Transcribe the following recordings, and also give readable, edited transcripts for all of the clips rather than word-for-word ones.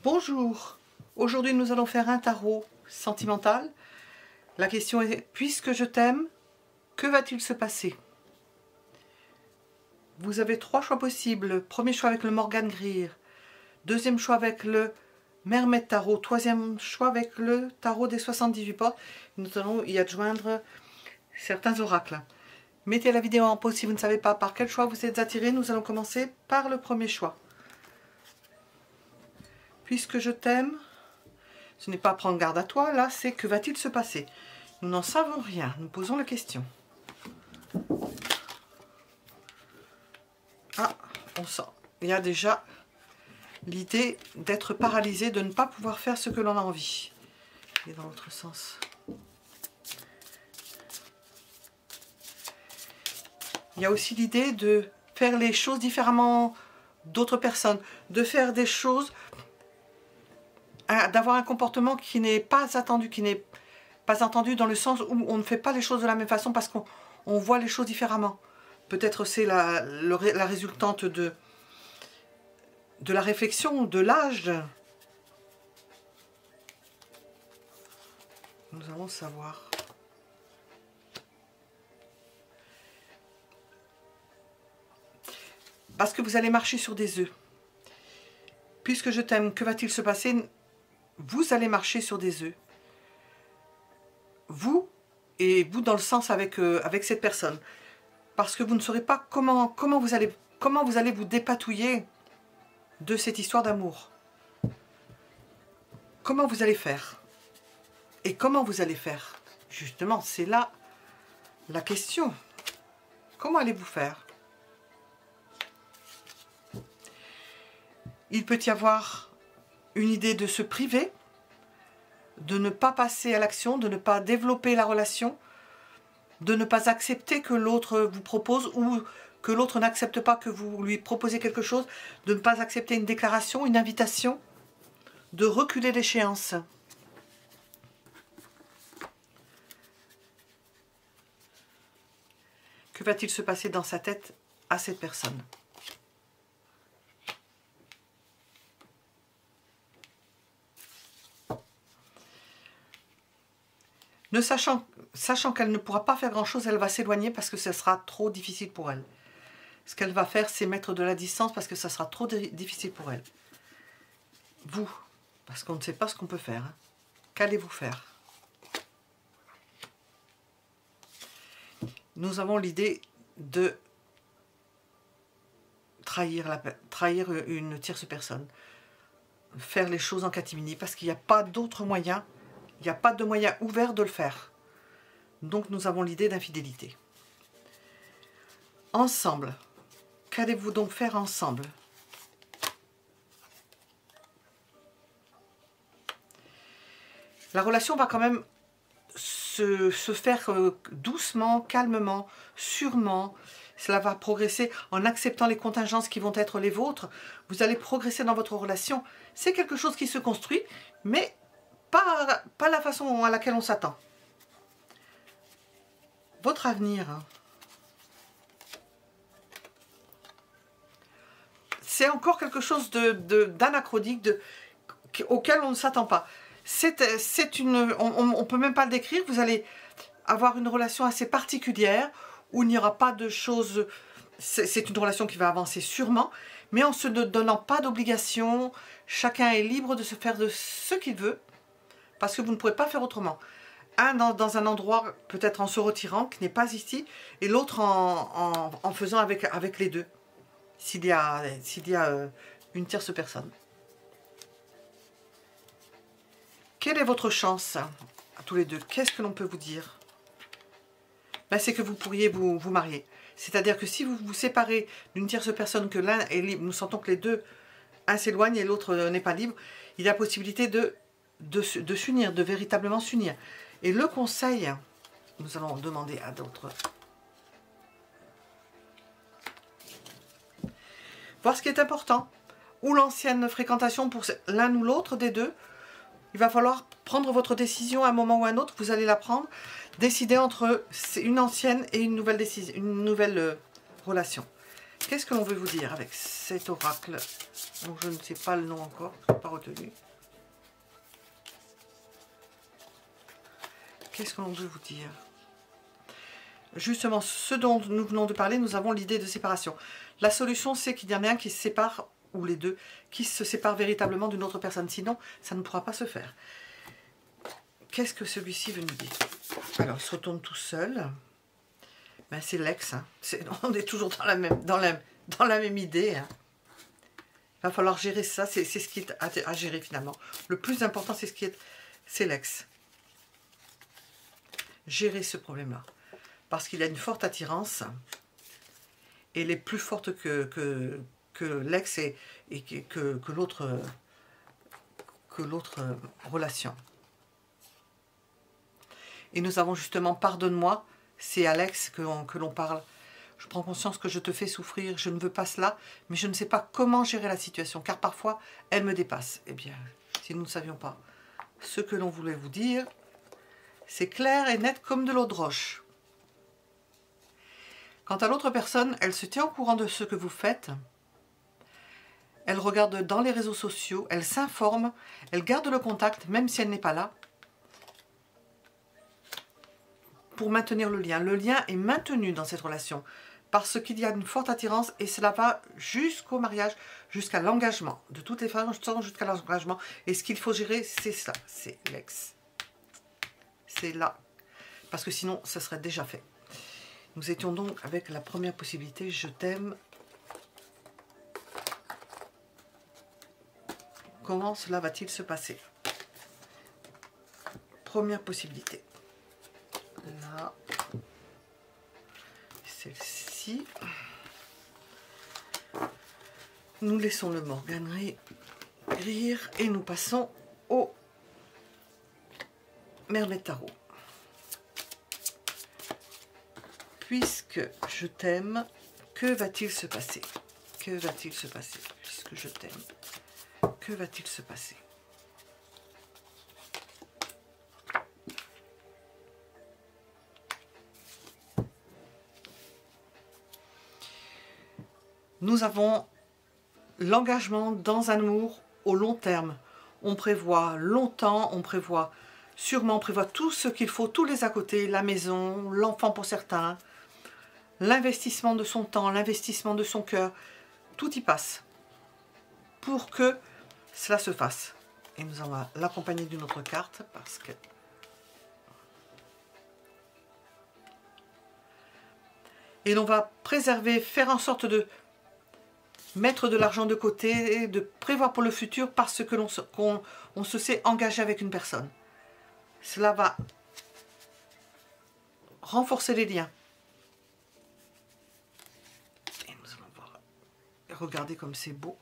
Bonjour, aujourd'hui nous allons faire un tarot sentimental. La question est, puisque je t'aime, que va-t-il se passer? Vous avez trois choix possibles. Premier choix avec le Morgan Greer, deuxième choix avec le Mermaid Tarot, troisième choix avec le tarot des 78 portes. Nous allons y adjoindre certains oracles. Mettez la vidéo en pause si vous ne savez pas par quel choix vous êtes attiré. Nous allons commencer par le premier choix. Puisque je t'aime, ce n'est pas prendre garde à toi, là, c'est que va-t-il se passer? Nous n'en savons rien, nous posons la question. Ah, on sent, il y a déjà l'idée d'être paralysé, de ne pas pouvoir faire ce que l'on a envie. Et dans l'autre sens. Il y a aussi l'idée de faire les choses différemment d'autres personnes, de faire des choses, d'avoir un comportement qui n'est pas attendu, dans le sens où on ne fait pas les choses de la même façon parce qu'on voit les choses différemment. Peut-être c'est la résultante de la réflexion, de l'âge. Nous allons savoir. Parce que vous allez marcher sur des œufs. Puisque je t'aime, que va-t-il se passer? Vous allez marcher sur des œufs. Vous, et vous dans le sens avec cette personne. Parce que vous ne saurez pas comment vous allez vous dépatouiller de cette histoire d'amour. Comment vous allez faire? Et comment vous allez faire? Justement, c'est là la question. Comment allez-vous faire? Il peut y avoir une idée de se priver, de ne pas passer à l'action, de ne pas développer la relation, de ne pas accepter que l'autre vous propose ou que l'autre n'accepte pas que vous lui proposez quelque chose, de ne pas accepter une déclaration, une invitation, de reculer l'échéance. Que va-t-il se passer dans sa tête à cette personne? Ne sachant qu'elle ne pourra pas faire grand-chose, elle va s'éloigner parce que ce sera trop difficile pour elle. Ce qu'elle va faire, c'est mettre de la distance parce que ça sera trop difficile pour elle. Vous, parce qu'on ne sait pas ce qu'on peut faire. Hein. Qu'allez-vous faire? Nous avons l'idée de trahir une tierce personne. Faire les choses en catimini parce qu'il n'y a pas d'autre moyen. Il n'y a pas de moyen ouvert de le faire. Donc nous avons l'idée d'infidélité. Ensemble. Qu'allez-vous donc faire ensemble? La relation va quand même se faire doucement, calmement, sûrement. Cela va progresser en acceptant les contingences qui vont être les vôtres. Vous allez progresser dans votre relation. C'est quelque chose qui se construit, mais pas la façon à laquelle on s'attend. Votre avenir, c'est encore quelque chose d'anachronique, auquel on ne s'attend pas. On ne peut même pas le décrire. Vous allez avoir une relation assez particulière où il n'y aura pas de choses. C'est une relation qui va avancer sûrement, mais en se donnant pas d'obligation. Chacun est libre de se faire de ce qu'il veut. Parce que vous ne pourrez pas faire autrement. Un dans un endroit, peut-être en se retirant, qui n'est pas ici, et l'autre en faisant avec les deux, s'il y a une tierce personne. Quelle est votre chance, à tous les deux? Qu'est-ce que l'on peut vous dire? Ben, c'est que vous pourriez vous marier. C'est-à-dire que si vous vous séparez d'une tierce personne, que l'un est libre, nous sentons que les deux, un s'éloigne et l'autre n'est pas libre, il y a possibilité de s'unir, de véritablement s'unir. Et le conseil, nous allons demander à d'autres. Voir ce qui est important. Ou l'ancienne fréquentation pour l'un ou l'autre des deux. Il va falloir prendre votre décision à un moment ou à un autre. Vous allez la prendre. Décider entre une ancienne et une nouvelle relation. Qu'est-ce que l'on veut vous dire avec cet oracle? Donc je ne sais pas le nom encore, je n'ai pas retenu. Qu'est-ce que l'on veut vous dire? Justement, ce dont nous venons de parler, nous avons l'idée de séparation. La solution, c'est qu'il y en a un qui se sépare, ou les deux, qui se séparent véritablement d'une autre personne. Sinon, ça ne pourra pas se faire. Qu'est-ce que celui-ci veut nous dire? Alors, il se retourne tout seul. Ben, c'est l'ex. Hein. On est toujours dans la même idée. Hein. Il va falloir gérer ça. C'est ce qui est à gérer finalement. Le plus important, c'est l'ex. Gérer ce problème-là. Parce qu'il a une forte attirance. Et elle est plus forte que l'ex et que l'autre relation. Et nous avons justement pardonne-moi, c'est à l'ex que l'on parle. Je prends conscience que je te fais souffrir, je ne veux pas cela, mais je ne sais pas comment gérer la situation, car parfois elle me dépasse. Eh bien, si nous ne savions pas ce que l'on voulait vous dire, c'est clair et net comme de l'eau de roche. Quant à l'autre personne, elle se tient au courant de ce que vous faites. Elle regarde dans les réseaux sociaux, elle s'informe, elle garde le contact, même si elle n'est pas là, pour maintenir le lien. Le lien est maintenu dans cette relation, parce qu'il y a une forte attirance, et cela va jusqu'au mariage, jusqu'à l'engagement. De toutes les façons, jusqu'à l'engagement. Et ce qu'il faut gérer, c'est ça, c'est l'ex. C'est là, parce que sinon, ça serait déjà fait. Nous étions donc avec la première possibilité, je t'aime. Comment cela va-t-il se passer? Première possibilité. Là. Celle-ci. Nous laissons le Morganerie rire et nous passons au Merlet Tarot. Puisque je t'aime, que va-t-il se passer? Que va-t-il se passer? Puisque je t'aime, que va-t-il se passer? Nous avons l'engagement dans un amour au long terme. On prévoit longtemps, on prévoit sûrement, on prévoit tout ce qu'il faut, tous les à côté, la maison, l'enfant pour certains, l'investissement de son temps, l'investissement de son cœur, tout y passe pour que cela se fasse. Et nous allons l'accompagner d'une autre carte parce que et l'on va préserver, faire en sorte de mettre de l'argent de côté, de prévoir pour le futur parce que on se sait engagé avec une personne. Cela va renforcer les liens. Et nous allons voir. Regardez comme c'est beau.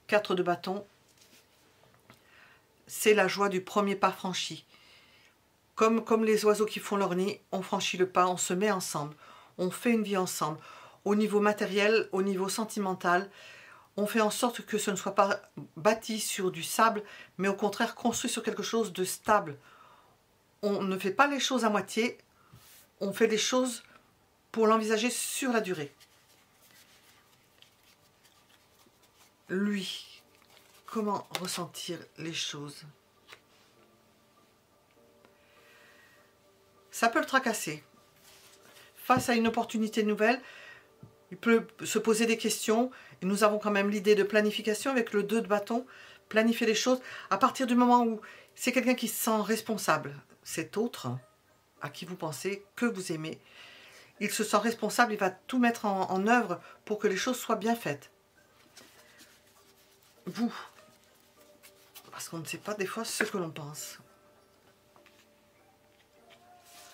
4 de bâton. C'est la joie du premier pas franchi. Comme les oiseaux qui font leur nid, on franchit le pas, on se met ensemble. On fait une vie ensemble. Au niveau matériel, au niveau sentimental, on fait en sorte que ce ne soit pas bâti sur du sable, mais au contraire construit sur quelque chose de stable. On ne fait pas les choses à moitié, on fait les choses pour l'envisager sur la durée. Lui, comment ressentir les choses? Ça peut le tracasser. Face à une opportunité nouvelle, il peut se poser des questions. Et nous avons quand même l'idée de planification avec le 2 de bâton. Planifier les choses à partir du moment où c'est quelqu'un qui se sent responsable. Cet autre, à qui vous pensez, que vous aimez, il se sent responsable, il va tout mettre en œuvre pour que les choses soient bien faites. Vous, parce qu'on ne sait pas des fois ce que l'on pense.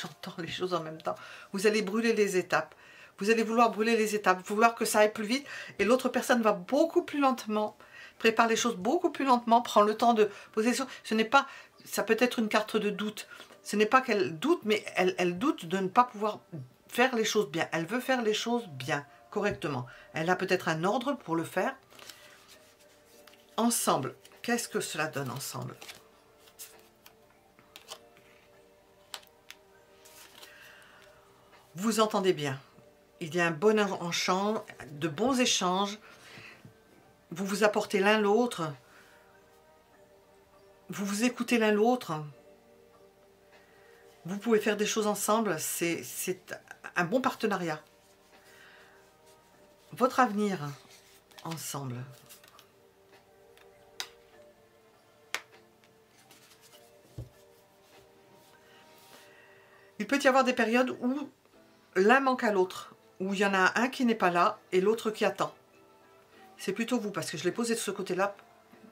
J'entends les choses en même temps. Vous allez brûler les étapes. Vous allez vouloir brûler les étapes, vouloir que ça aille plus vite. Et l'autre personne va beaucoup plus lentement, prépare les choses beaucoup plus lentement, prend le temps de poser les choses. Ce n'est pas, ça peut être une carte de doute. Ce n'est pas qu'elle doute, mais elle doute de ne pas pouvoir faire les choses bien. Elle veut faire les choses bien, correctement. Elle a peut-être un ordre pour le faire. Ensemble, qu'est-ce que cela donne ensemble ? Vous entendez bien. il y a un bon enchant, de bons échanges. Vous vous apportez l'un l'autre. Vous vous écoutez l'un l'autre. Vous pouvez faire des choses ensemble. C'est un bon partenariat. Votre avenir ensemble. Il peut y avoir des périodes où l'un manque à l'autre, où il y en a un qui n'est pas là et l'autre qui attend. C'est plutôt vous, parce que je l'ai posé de ce côté-là.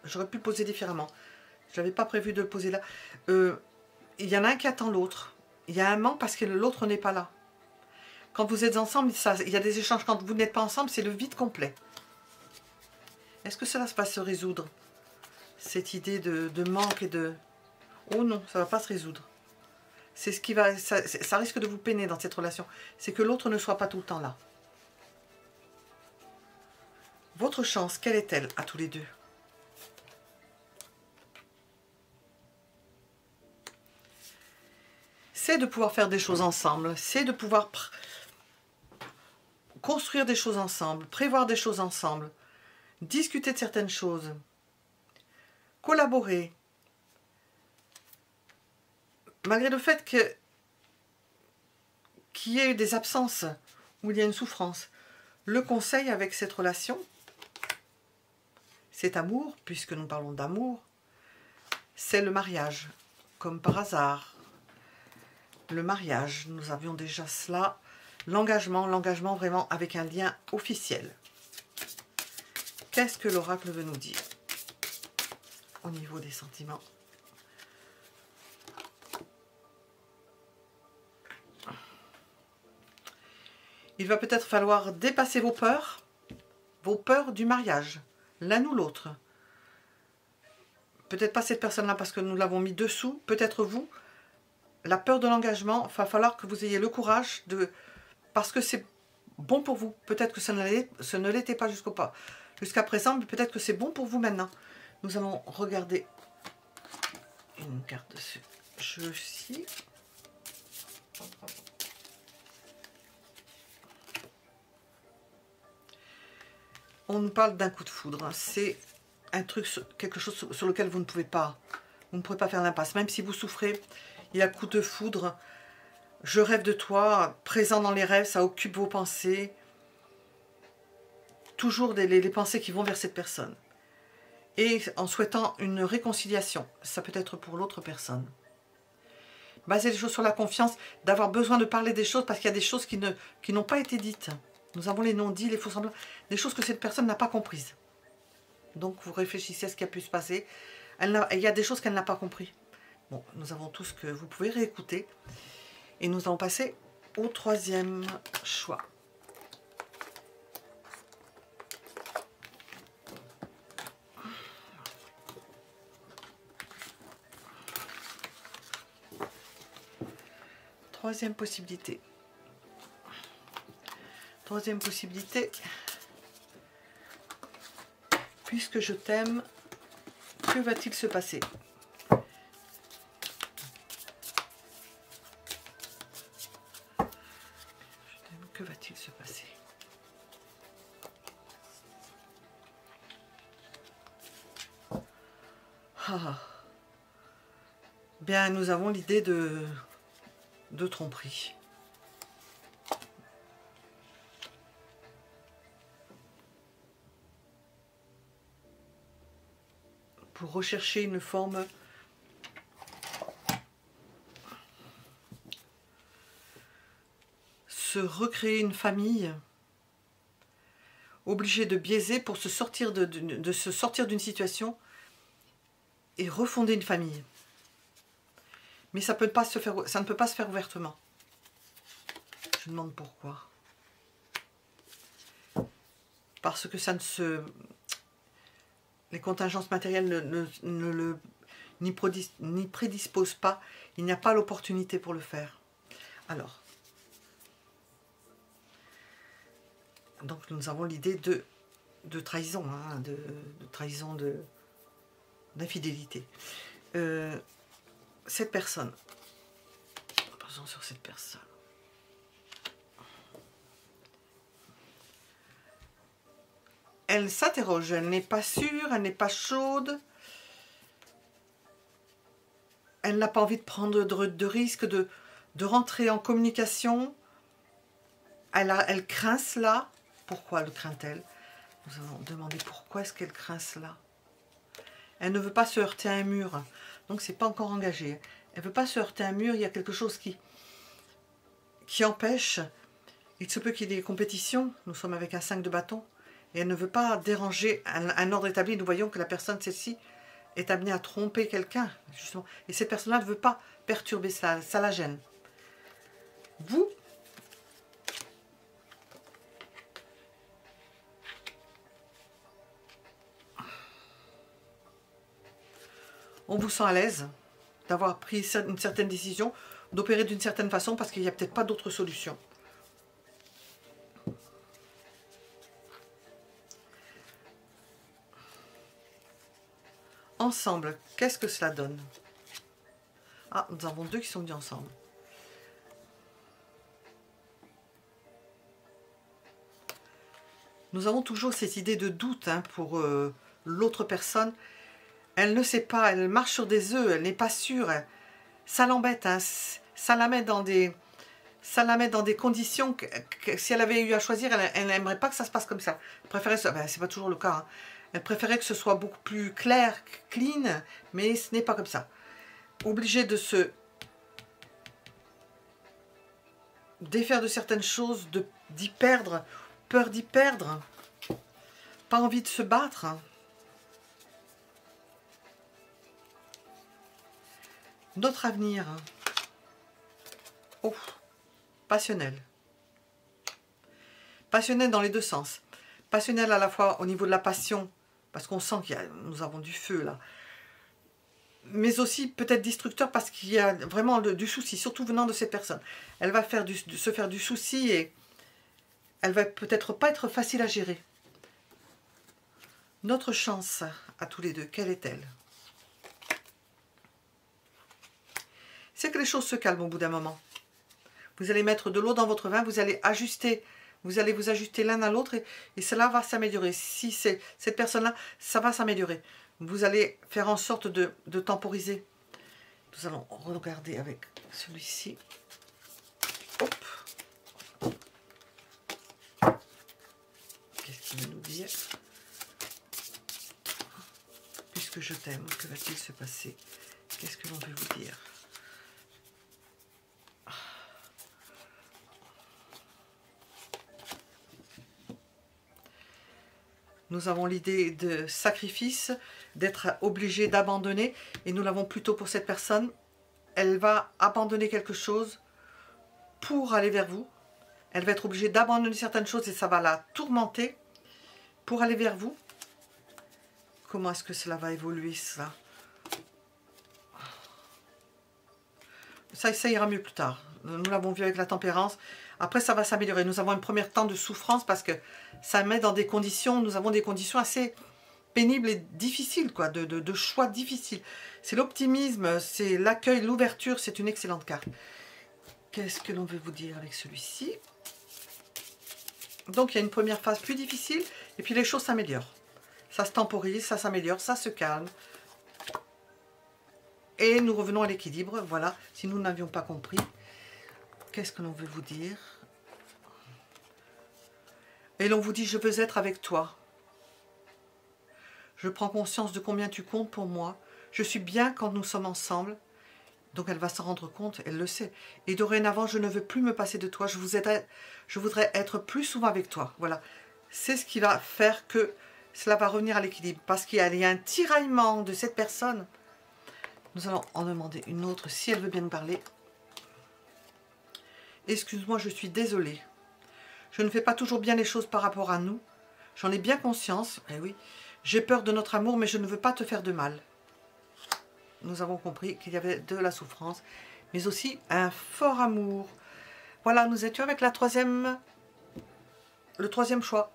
J'aurais pu le poser différemment. Je n'avais pas prévu de le poser là. Il y en a un qui attend l'autre. Il y a un manque parce que l'autre n'est pas là. Quand vous êtes ensemble, il y a des échanges. Quand vous n'êtes pas ensemble, c'est le vide complet. Est-ce que cela va se résoudre? Cette idée de manque et de... Oh non, ça ne va pas se résoudre. C'est ce qui va... Ça risque de vous peiner dans cette relation. C'est que l'autre ne soit pas tout le temps là. Votre chance, quelle est-elle à tous les deux? C'est de pouvoir faire des choses ensemble. C'est de pouvoir construire des choses ensemble. Prévoir des choses ensemble. Discuter de certaines choses. Collaborer. Malgré le fait qu'il y ait eu des absences, où il y a une souffrance, le conseil avec cette relation, cet amour, puisque nous parlons d'amour, c'est le mariage, comme par hasard. Le mariage, nous avions déjà cela, l'engagement vraiment avec un lien officiel. Qu'est-ce que l'oracle veut nous dire au niveau des sentiments? Il va peut-être falloir dépasser vos peurs du mariage, l'un ou l'autre. Peut-être pas cette personne-là parce que nous l'avons mis dessous, peut-être vous. La peur de l'engagement, il va falloir que vous ayez le courage de... Parce que c'est bon pour vous. Peut-être que ça ne l'était pas jusqu'à présent, mais peut-être que c'est bon pour vous maintenant. Nous allons regarder une carte de ce jeu-ci. On nous parle d'un coup de foudre. C'est un truc, quelque chose sur lequel vous ne pouvez pas faire l'impasse. Même si vous souffrez, il y a le coup de foudre. Je rêve de toi, présent dans les rêves, ça occupe vos pensées. Toujours les pensées qui vont vers cette personne. Et en souhaitant une réconciliation. Ça peut être pour l'autre personne. Baser les choses sur la confiance, d'avoir besoin de parler des choses parce qu'il y a des choses qui n'ont pas été dites. Nous avons les non-dits, les faux-semblants, des choses que cette personne n'a pas comprises. Donc vous réfléchissez à ce qui a pu se passer. Il y a des choses qu'elle n'a pas compris. Bon, nous avons tout ce que vous pouvez réécouter. Et nous allons passer au troisième choix. Troisième possibilité. Troisième possibilité. Puisque je t'aime, que va-t-il se passer? Que va-t-il se passer? Ah. Bien, nous avons l'idée de tromperie. Pour rechercher une forme se recréer une famille, obligé de biaiser pour se sortir d'une situation et refonder une famille. Mais ça ne peut pas se faire ouvertement. Je me demande pourquoi. Parce que les contingences matérielles n'y prédisposent pas. Il n'y a pas l'opportunité pour le faire. Alors, donc nous avons l'idée de trahison, hein, de trahison, d'infidélité. Cette personne, posons sur cette personne. elle s'interroge, elle n'est pas sûre, elle n'est pas chaude. Elle n'a pas envie de prendre de risques, de rentrer en communication. Elle craint cela. Pourquoi le craint-elle? Nous allons demander pourquoi est-ce qu'elle craint cela. Elle ne veut pas se heurter à un mur. Donc, c'est pas encore engagé. Elle ne veut pas se heurter à un mur. Il y a quelque chose qui empêche. Il se peut qu'il y ait des compétitions. Nous sommes avec un 5 de bâton. Et elle ne veut pas déranger un ordre établi. Nous voyons que la personne, celle-ci, est amenée à tromper quelqu'un, justement. Et cette personne-là ne veut pas perturber ça. Ça la gêne. Vous, on vous sent à l'aise d'avoir pris une certaine décision, d'opérer d'une certaine façon, parce qu'il n'y a peut-être pas d'autre solution. Ensemble, qu'est-ce que cela donne? Ah, nous avons deux qui sont venus ensemble. Nous avons toujours cette idée de doute pour l'autre personne. Elle ne sait pas, elle marche sur des œufs, elle n'est pas sûre. Ça l'embête, ça la met dans des conditions que si elle avait eu à choisir, elle n'aimerait pas que ça se passe comme ça. Elle préférait, c'est pas toujours le cas, elle préférait que ce soit beaucoup plus clair, clean, mais ce n'est pas comme ça. Obligée de se défaire de certaines choses, d'y perdre, peur d'y perdre, pas envie de se battre. Notre avenir, oh, passionnel. Passionnel dans les deux sens. Passionnel à la fois au niveau de la passion, parce qu'on sent nous avons du feu là, mais aussi peut-être destructeur parce qu'il y a vraiment du souci, surtout venant de cette personne. Elle va se faire du souci et elle va peut-être pas être facile à gérer. Notre chance à tous les deux, quelle est-elle? C'est que les choses se calment au bout d'un moment. Vous allez mettre de l'eau dans votre vin, vous allez ajuster, vous allez vous ajuster l'un à l'autre et cela va s'améliorer. Si c'est cette personne-là, ça va s'améliorer. Vous allez faire en sorte de temporiser. Nous allons regarder avec celui-ci. Hop. Qu'est-ce qu'il va nous dire? Puisque je t'aime, que va-t-il se passer? Qu'est-ce que l'on veut vous dire? Nous avons l'idée de sacrifice, d'être obligé d'abandonner. Et nous l'avons plutôt pour cette personne. Elle va abandonner quelque chose pour aller vers vous. Elle va être obligée d'abandonner certaines choses et ça va la tourmenter pour aller vers vous. Comment est-ce que cela va évoluer, ça? Ça ira mieux plus tard. Nous l'avons vu avec la tempérance. Après, ça va s'améliorer. Nous avons un premier temps de souffrance parce que ça met dans des conditions, nous avons des conditions assez pénibles et difficiles, quoi, de choix difficiles. C'est l'optimisme, c'est l'accueil, l'ouverture, c'est une excellente carte. Qu'est-ce que l'on veut vous dire avec celui-ci? Donc, il y a une première phase plus difficile et puis les choses s'améliorent. Ça se temporise, ça s'améliore, ça se calme. Et nous revenons à l'équilibre, voilà, si nous n'avions pas compris. Qu'est-ce que l'on veut vous dire? Et l'on vous dit, je veux être avec toi. Je prends conscience de combien tu comptes pour moi. Je suis bien quand nous sommes ensemble. Donc elle va s'en rendre compte, elle le sait. Et dorénavant, je ne veux plus me passer de toi. Je voudrais être plus souvent avec toi. Voilà. C'est ce qui va faire que cela va revenir à l'équilibre. Parce qu'il y a un tiraillement de cette personne. Nous allons en demander une autre, si elle veut bien nous parler. Excuse-moi, je suis désolée. Je ne fais pas toujours bien les choses par rapport à nous. J'en ai bien conscience. Eh oui, j'ai peur de notre amour, mais je ne veux pas te faire de mal. Nous avons compris qu'il y avait de la souffrance, mais aussi un fort amour. Voilà, nous étions avec le troisième choix.